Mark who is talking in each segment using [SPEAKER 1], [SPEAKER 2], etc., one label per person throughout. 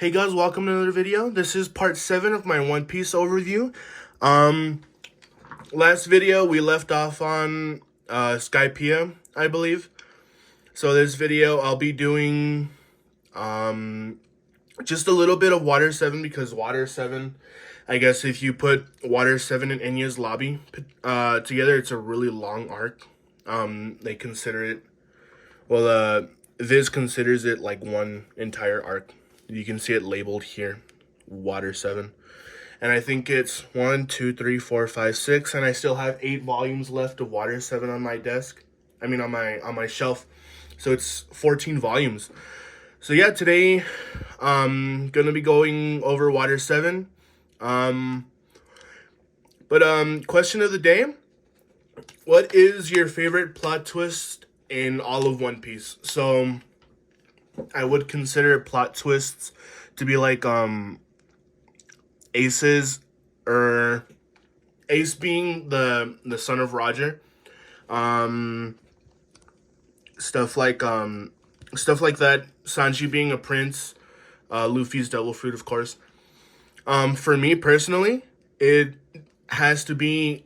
[SPEAKER 1] Hey guys, welcome to another video. This is part 7 of my One Piece overview. Um, Last video we left off on Skypiea, I believe. So this video I'll be doing just a little bit of Water 7 because Water 7, I guess if you put Water 7 and Enya's lobby together, it's a really long arc. They consider it, Viz considers it like one entire arc. You can see it labeled here, Water 7. And I think it's 1, 2, 3, 4, 5, 6, and I still have 8 volumes left of Water 7 on my desk. I mean on my shelf. So it's 14 volumes. So yeah, today gonna be going over Water 7. Question of the day. What is your favorite plot twist in all of One Piece? So I would consider plot twists to be like Ace's, or Ace being the son of Roger. Stuff like that. Sanji being a prince. Luffy's devil fruit, of course. For me personally, it has to be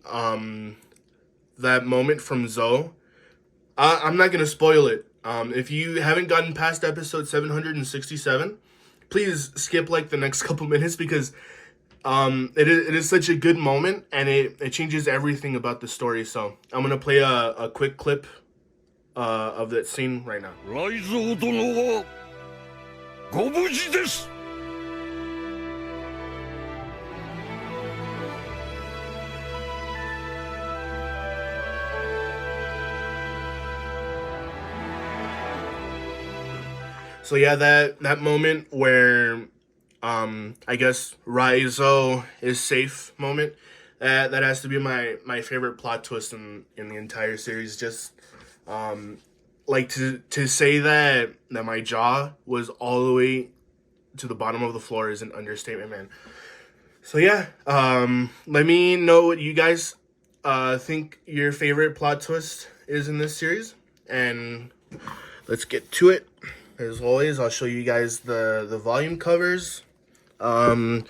[SPEAKER 1] that moment from Zoe. I'm not gonna spoil it. If you haven't gotten past episode 767, please skip like the next couple minutes because it is such a good moment and it changes everything about the story. So I'm gonna play a quick clip of that scene right now.
[SPEAKER 2] ライゾー殿はご無事です。
[SPEAKER 1] So yeah, that moment where I guess Raizo is safe moment. That has to be my favorite plot twist in the entire series. Just like to say that my jaw was all the way to the bottom of the floor is an understatement, man. So yeah, let me know what you guys think your favorite plot twist is in this series, and let's get to it. As always, I'll show you guys the volume covers. I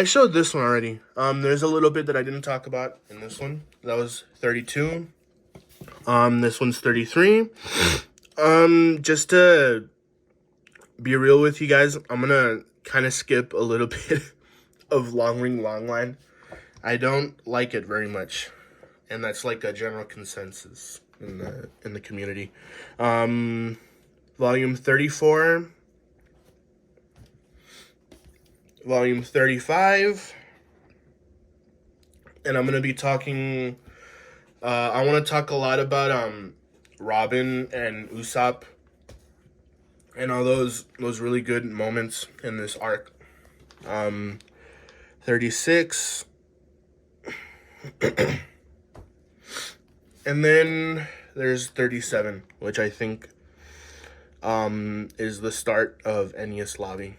[SPEAKER 1] showed this one already. There's a little bit that I didn't talk about in this one. That was 32. This one's 33. Just to be real with you guys, I'm gonna kind of skip a little bit of Long Ring Long Line. I don't like it very much, and that's like a general consensus in the community. Volume 34, volume 35, and I'm gonna be talking. I want to talk a lot about Robin and Usopp, and all those really good moments in this arc. 36, and then there's 37, which I think is the start of Enya's lobby.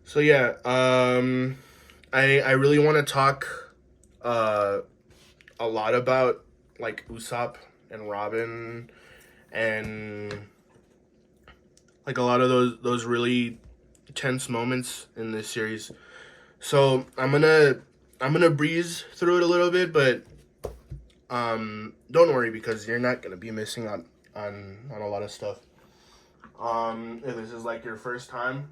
[SPEAKER 1] So yeah, I really want to talk a lot about like Usopp and Robin and like a lot of those really tense moments in this series. So I'm gonna breeze through it a little bit, but don't worry because you're not gonna be missing on a lot of stuff. If this is like your first time.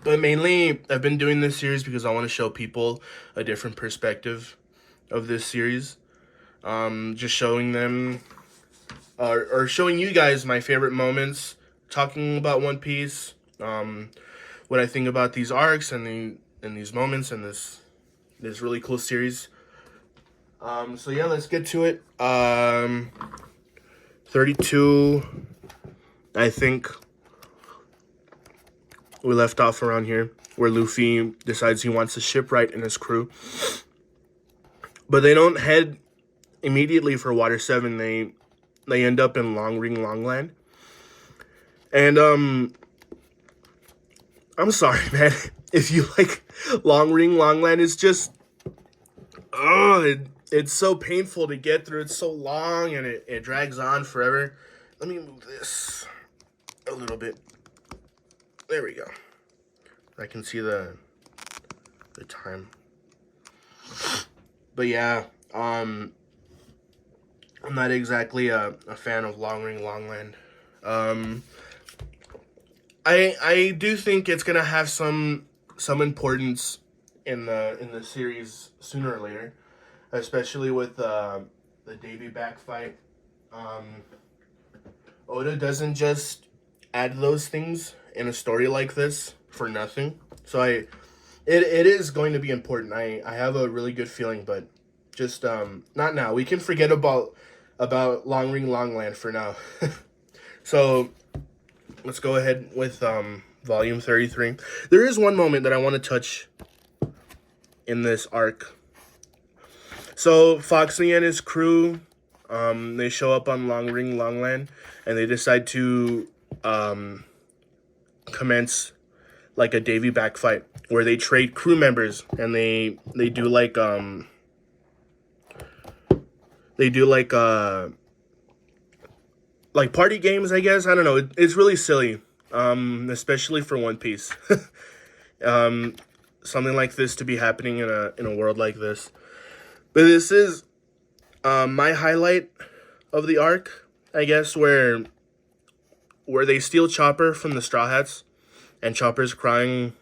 [SPEAKER 1] But mainly, I've been doing this series because I want to show people a different perspective of this series. Just showing them, or showing you guys my favorite moments, talking about One Piece, what I think about these arcs and these moments and this really cool series. So yeah, let's get to it. 32, I think. We left off around here where Luffy decides he wants a shipwright and his crew. But they don't head immediately for Water 7. They end up in Long Ring Long Land. And I'm sorry, man. If you like Long Ring Long Land, it's just it's so painful to get through. It's so long and it drags on forever. Let me move this a little bit. There we go. I can see the time. But yeah, I'm not exactly a fan of Long Ring Longland. I do think it's gonna have some importance in the series sooner or later, especially with the Davy back fight. Oda doesn't just add those things in a story like this for nothing. So it is going to be important. I have a really good feeling, but just not now. We can forget about Long Ring Longland for now. So let's go ahead with volume 33. There is one moment that I want to touch in this arc. So Foxy and his crew, they show up on Long Ring Longland, and they decide to commence like a Davy back fight where they trade crew members, and they do like party games, I guess. I don't know. It's really silly, especially for One Piece. Something like this to be happening in a world like this. But this is my highlight of the arc, I guess, where they steal Chopper from the Straw Hats, and Chopper's crying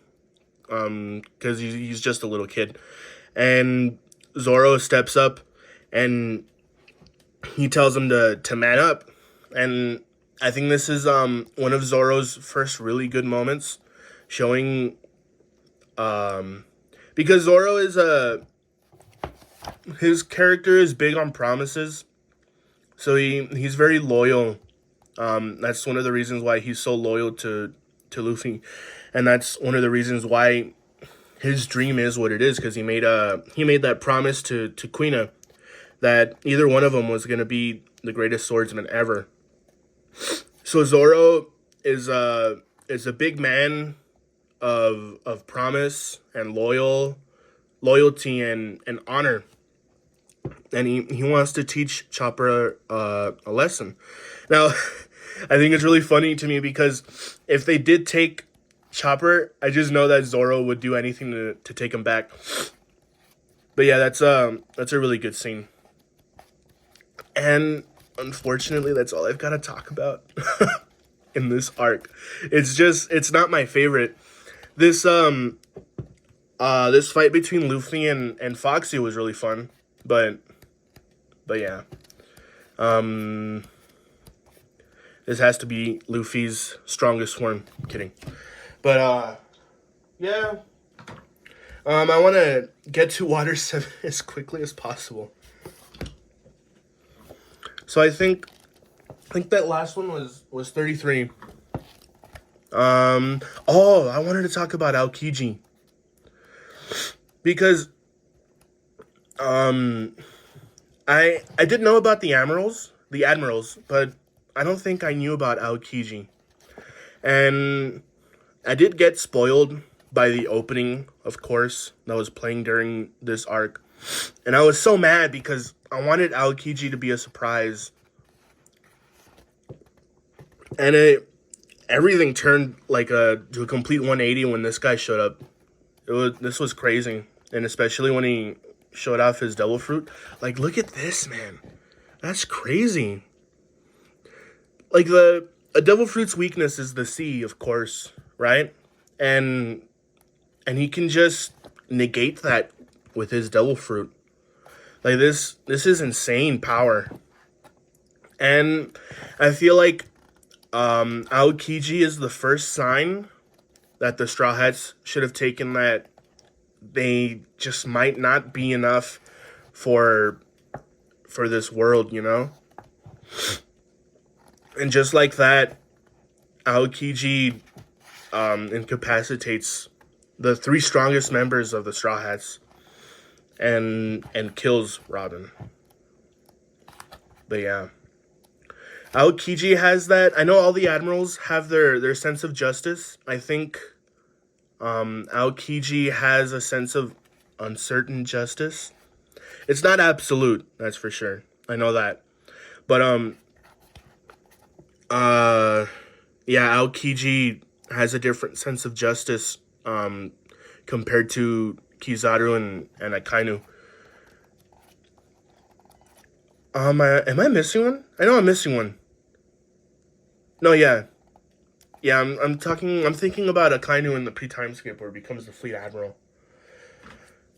[SPEAKER 1] because he's just a little kid. And Zoro steps up, and he tells him to man up. And I think this is one of Zoro's first really good moments, showing because Zoro is his character is big on promises, so he's very loyal. That's one of the reasons why he's so loyal to Luffy, and that's one of the reasons why his dream is what it is, because he made that promise to Kuina that either one of them was going to be the greatest swordsman ever. So Zoro is a big man of promise and loyalty and honor, and he wants to teach Chopper a lesson. Now, I think it's really funny to me because if they did take Chopper, I just know that Zoro would do anything to take him back. But yeah, that's a really good scene. And unfortunately, that's all I've got to talk about in this arc. It's not my favorite. This fight between Luffy and Foxy was really fun, but yeah. This has to be Luffy's strongest form. I'm kidding. But yeah. I want to get to Water 7 as quickly as possible. So I think that last one was 33. I wanted to talk about Aokiji, because I did know about the admirals, but I don't think I knew about Aokiji. And I did get spoiled by the opening, of course, that was playing during this arc. And I was so mad because I wanted Aokiji to be a surprise. And everything turned to a complete 180 when this guy showed up. This was crazy. And especially when he showed off his devil fruit. Like, look at this, man. That's crazy. Like, a devil fruit's weakness is the sea, of course, right? And he can just negate that with his devil fruit. Like, this is insane power. And I feel like Aokiji is the first sign that the Straw Hats should have taken, that they just might not be enough for this world, you know? And just like that, Aokiji incapacitates the 3 strongest members of the Straw Hats and kills Robin. But yeah. Aokiji has that. I know all the admirals have their sense of justice. I think Aokiji has a sense of uncertain justice. It's not absolute, that's for sure. I know that. But yeah, Aokiji has a different sense of justice compared to Kizaru and Akainu. Am I missing one? I know I'm missing one. No, yeah. Yeah, I'm thinking about Akainu in the pre-time skip where he becomes the fleet admiral.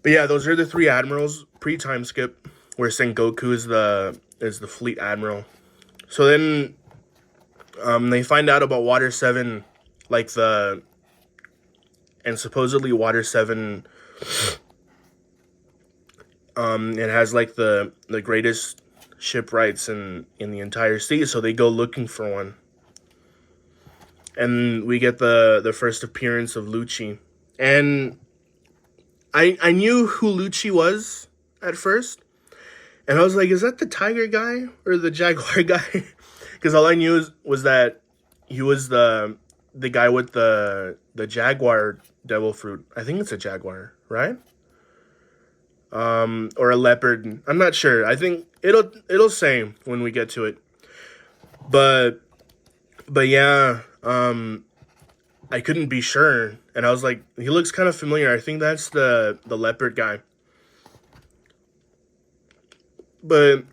[SPEAKER 1] But yeah, those are the three admirals pre-time skip where Sengoku is the fleet admiral. So then they find out about Water 7, like and supposedly Water 7 it has like the greatest shipwrights in the entire sea, so they go looking for one. And we get the first appearance of Lucci. And I knew who Lucci was at first. And I was like, is that the tiger guy or the jaguar guy? Because all I knew was that he was the guy with the jaguar devil fruit. I think it's a jaguar, right? Or a leopard. I'm not sure. I think it'll say when we get to it. But yeah, I couldn't be sure, and I was like, he looks kind of familiar. I think that's the leopard guy. But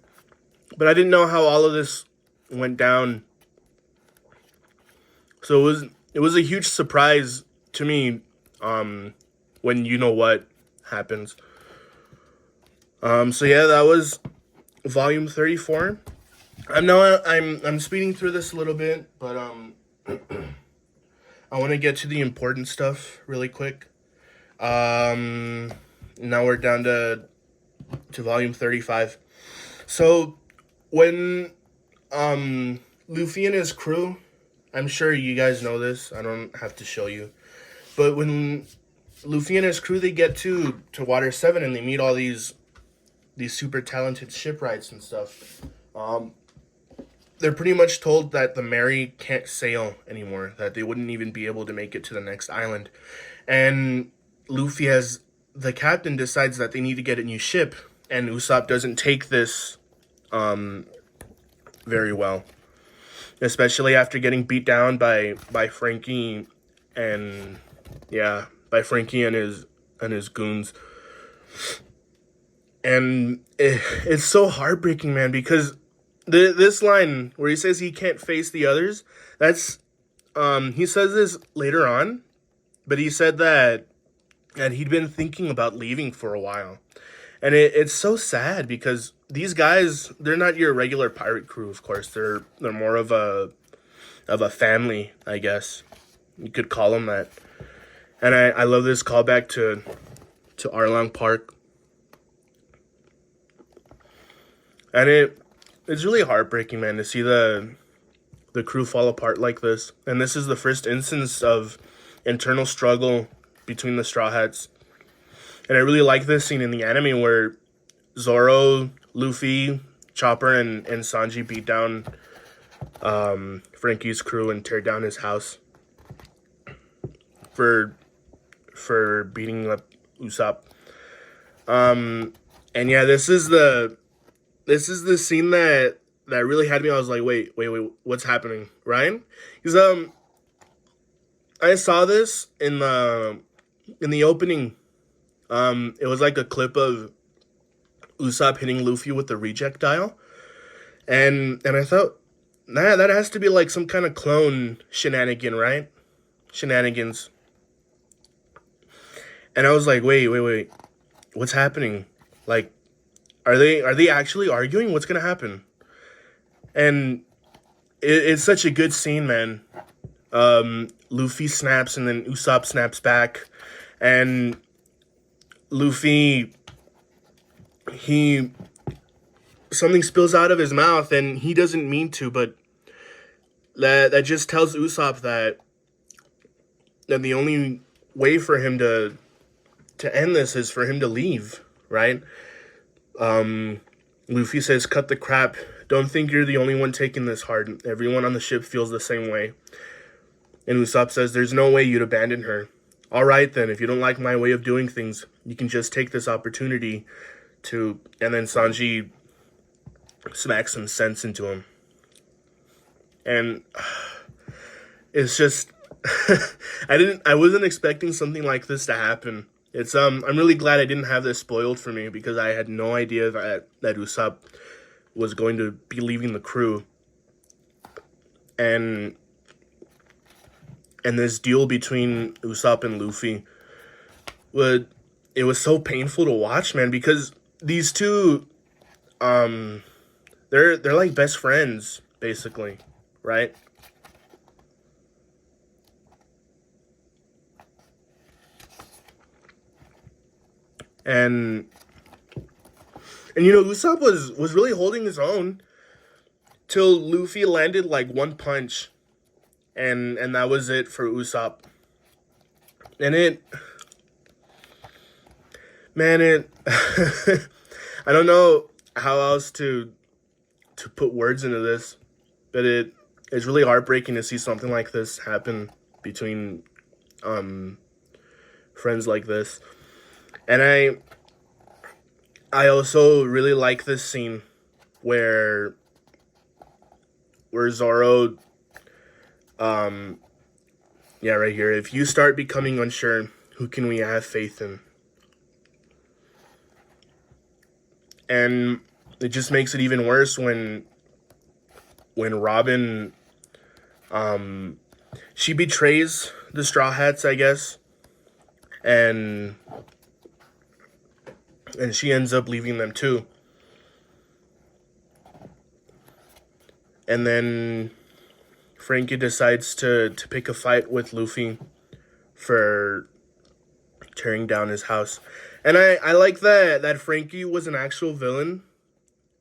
[SPEAKER 1] I didn't know how all of this went down. So it was a huge surprise to me when you know what happens. So yeah, that was volume 34. I'm speeding through this a little bit, but I want to get to the important stuff really quick. Now we're down to volume 35. So when Luffy and his crew, I'm sure you guys know this, I don't have to show you, but when Luffy and his crew, they get to Water 7 and they meet all these super talented shipwrights and stuff, they're pretty much told that the Mary can't sail anymore, that they wouldn't even be able to make it to the next island. And Luffy, as the captain, decides that they need to get a new ship, and Usopp doesn't take this very well, especially after getting beat down by Frankie and his goons. And it's so heartbreaking, man, because this line where he says he can't face the others, that's he says this later on, but he said that he'd been thinking about leaving for a while. And it's so sad because these guys, they're not your regular pirate crew, of course. They're more of a family, I guess. You could call them that. And I love this callback to Arlong Park. And it's really heartbreaking, man, to see the crew fall apart like this. And this is the first instance of internal struggle between the Straw Hats. And I really like this scene in the anime where Zoro, Luffy, Chopper, and Sanji beat down Frankie's crew and tear down his house for beating up Usopp. And yeah, this is the scene that really had me. I was like, wait, what's happening, Ryan? Because I saw this in the opening. It was like a clip of Usopp hitting Luffy with the rejectile, and I thought, nah, that has to be like some kind of clone shenanigan, right? Shenanigans. And I was like, wait, what's happening? Like, are they actually arguing? What's gonna happen? And it's such a good scene, man. Luffy snaps and then Usopp snaps back, and Luffy, something spills out of his mouth and he doesn't mean to, but that just tells Usopp that the only way for him to end this is for him to leave, right? Luffy says, cut the crap. Don't think you're the only one taking this hard. Everyone on the ship feels the same way. And Usopp says, there's no way you'd abandon her. All right, then, if you don't like my way of doing things, you can just take this opportunity to... And then Sanji smacks some sense into him. And it's just I wasn't expecting something like this to happen. It's I'm really glad I didn't have this spoiled for me because I had no idea that Usopp was going to be leaving the crew. And this duel between Usopp and Luffy it was so painful to watch, man, because these two they're like best friends basically, right? And you know, Usopp was really holding his own till Luffy landed like one punch, and that was it for Usopp. And it I don't know how else to put words into this, but it's really heartbreaking to see something like this happen between friends like this. And I also really like this scene where Zoro yeah, right here. If you start becoming unsure, who can we have faith in? And it just makes it even worse when Robin she betrays the Straw Hats, I guess. And she ends up leaving them too. And then Frankie decides to pick a fight with Luffy for tearing down his house. And I like that Frankie was an actual villain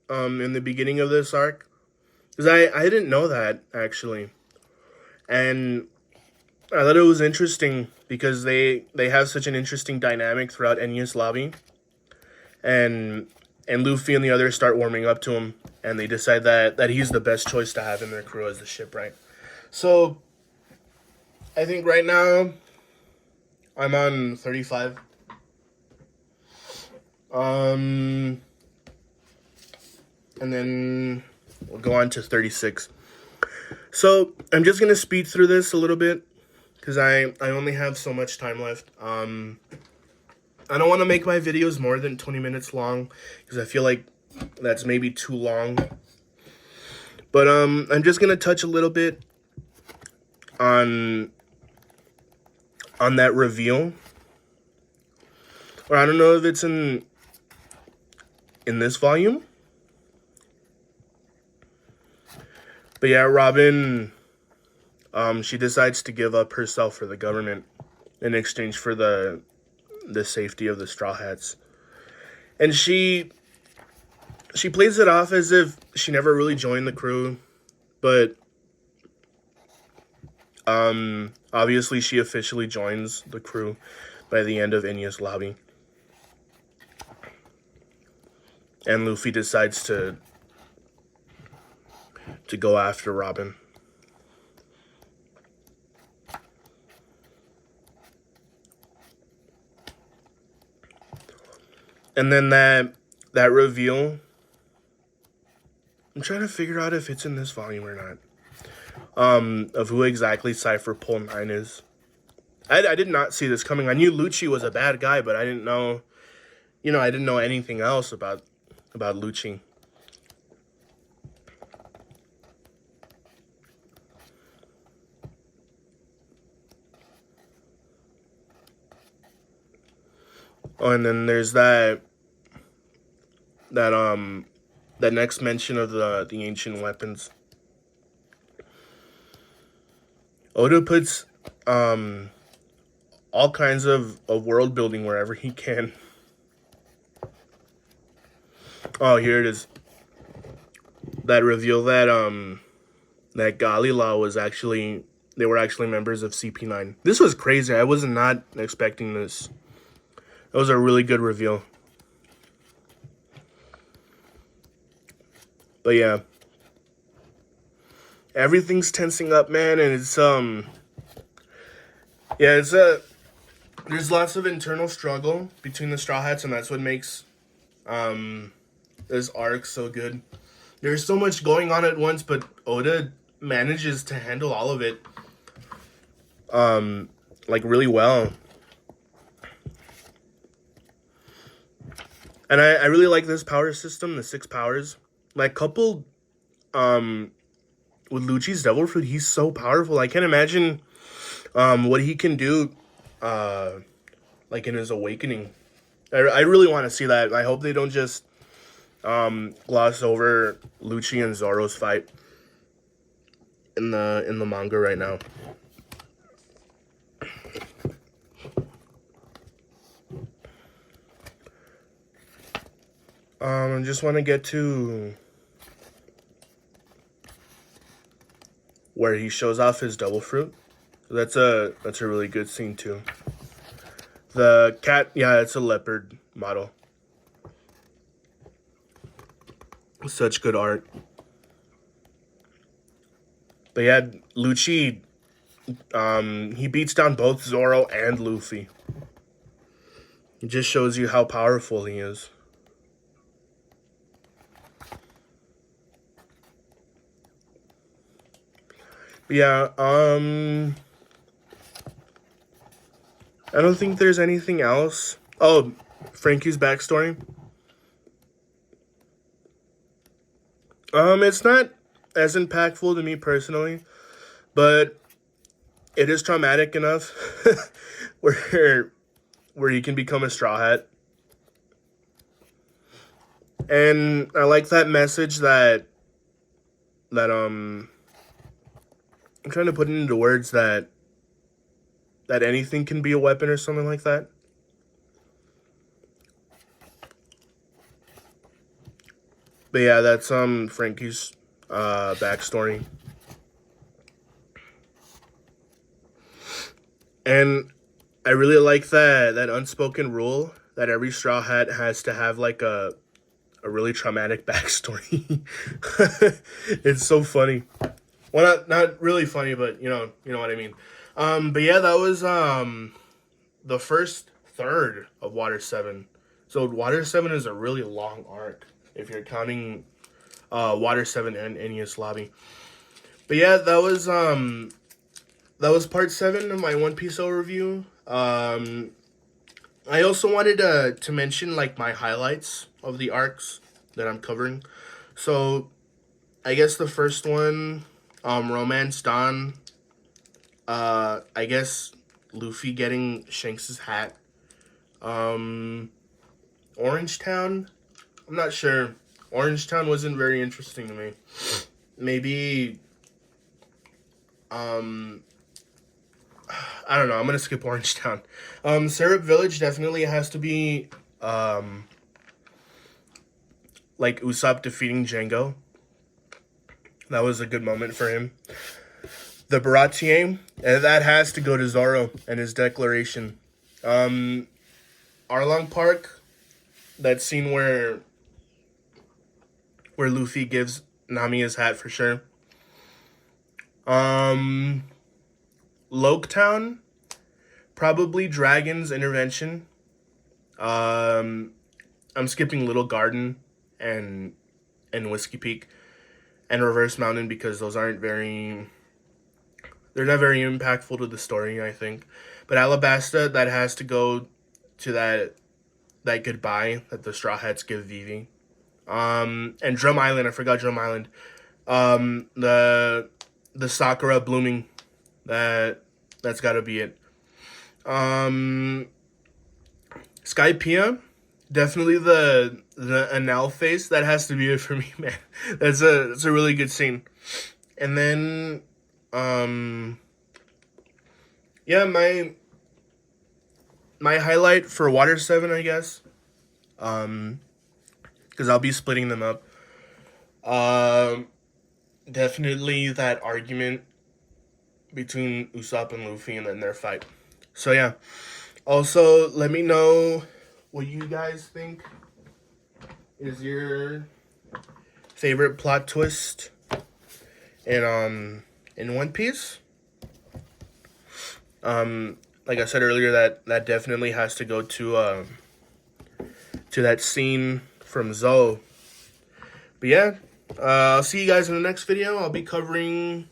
[SPEAKER 1] in the beginning of this arc. Because I didn't know that, actually. And I thought it was interesting because they have such an interesting dynamic throughout Enies Lobby. And Luffy and the others start warming up to him, and they decide that he's the best choice to have in their crew as the shipwright. So, I think right now, I'm on 35. And then we'll go on to 36. So, I'm just going to speed through this a little bit, because I only have so much time left. I don't want to make my videos more than 20 minutes long, because I feel like that's maybe too long. But I'm just going to touch a little bit on that reveal. Or I don't know if it's in this volume. But yeah, Robin, she decides to give up herself for the government in exchange for the safety of the Straw Hats. And she plays it off as if she never really joined the crew, but obviously she officially joins the crew by the end of Enies Lobby. And Luffy decides to go after Robin. And then that reveal, I'm trying to figure out if it's in this volume or not, of who exactly Cypher Pole 9 is. I did not see this coming. I knew Lucci was a bad guy, but I didn't know, I didn't know anything else about Lucci. Oh, and then there's that next mention of the ancient weapons. Oda puts all kinds of world building wherever he can. Oh, here it is. That reveal that that Galila was actually, they were actually members of CP9. This was crazy. I was not expecting this. That was a really good reveal. But yeah, everything's tensing up, man, and it's yeah, there's lots of internal struggle between the Straw Hats, and that's what makes this arc so good. There's so much going on at once, but Oda manages to handle all of it like really well. And I really like this power system, the 6 powers. Like coupled with Lucci's Devil Fruit, he's so powerful. I can't imagine what he can do like in his awakening. I really want to see that. I hope they don't just gloss over Lucci and Zoro's fight in the manga right now. I just want to get to where he shows off his Devil Fruit. That's a really good scene too. The cat, yeah, it's a leopard model. Such good art. But yeah, Lucci, he beats down both Zoro and Luffy. It just shows you how powerful he is. But yeah, I don't think there's anything else. Oh, Frankie's backstory. It's not as impactful to me personally, but it is traumatic enough where he can become a Straw Hat. And I like that message that I'm trying to put it into words that anything can be a weapon or something like that. But yeah, that's Frankie's backstory. And I really like that unspoken rule that every Straw Hat has to have like a really traumatic backstory. It's so funny. Well, not really funny, but you know what I mean. But yeah, that was the first third of Water 7. So Water 7 is a really long arc if you're counting Water 7 and Enies Lobby. But yeah, that was part 7 of my One Piece overview. I also wanted to mention like my highlights of the arcs that I'm covering. So I guess the first one, Romance Dawn. I guess Luffy getting Shanks's hat. Orange Town. I'm not sure. Orange Town wasn't very interesting to me. Maybe I don't know. I'm gonna skip Orange Town. Syrup Village definitely has to be like Usopp defeating Django. That was a good moment for him. The Baratier, that has to go to Zoro and his declaration. Arlong Park, that scene where Luffy gives Nami his hat for sure. Loketown, probably Dragon's intervention. I'm skipping Little Garden and Whiskey Peak and Reverse Mountain because those aren't very... They're not very impactful to the story, I think. But Alabasta, that has to go to that goodbye that the Straw Hats give Vivi. And Drum Island, I forgot Drum Island. The Sakura blooming, that's got to be it. Skypiea, definitely the Anal face, that has to be it for me, man. That's a really good scene. And then yeah, my highlight for Water 7, I guess, because I'll be splitting them up. Definitely that argument between Usopp and Luffy and then their fight. So yeah. Also, let me know what you guys think is your favorite plot twist in One Piece. Like I said earlier, that definitely has to go to that scene from Zoe. But yeah, I'll see you guys in the next video. I'll be covering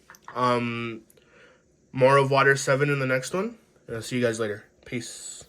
[SPEAKER 1] more of Water 7 in the next one. And I'll see you guys later. Peace.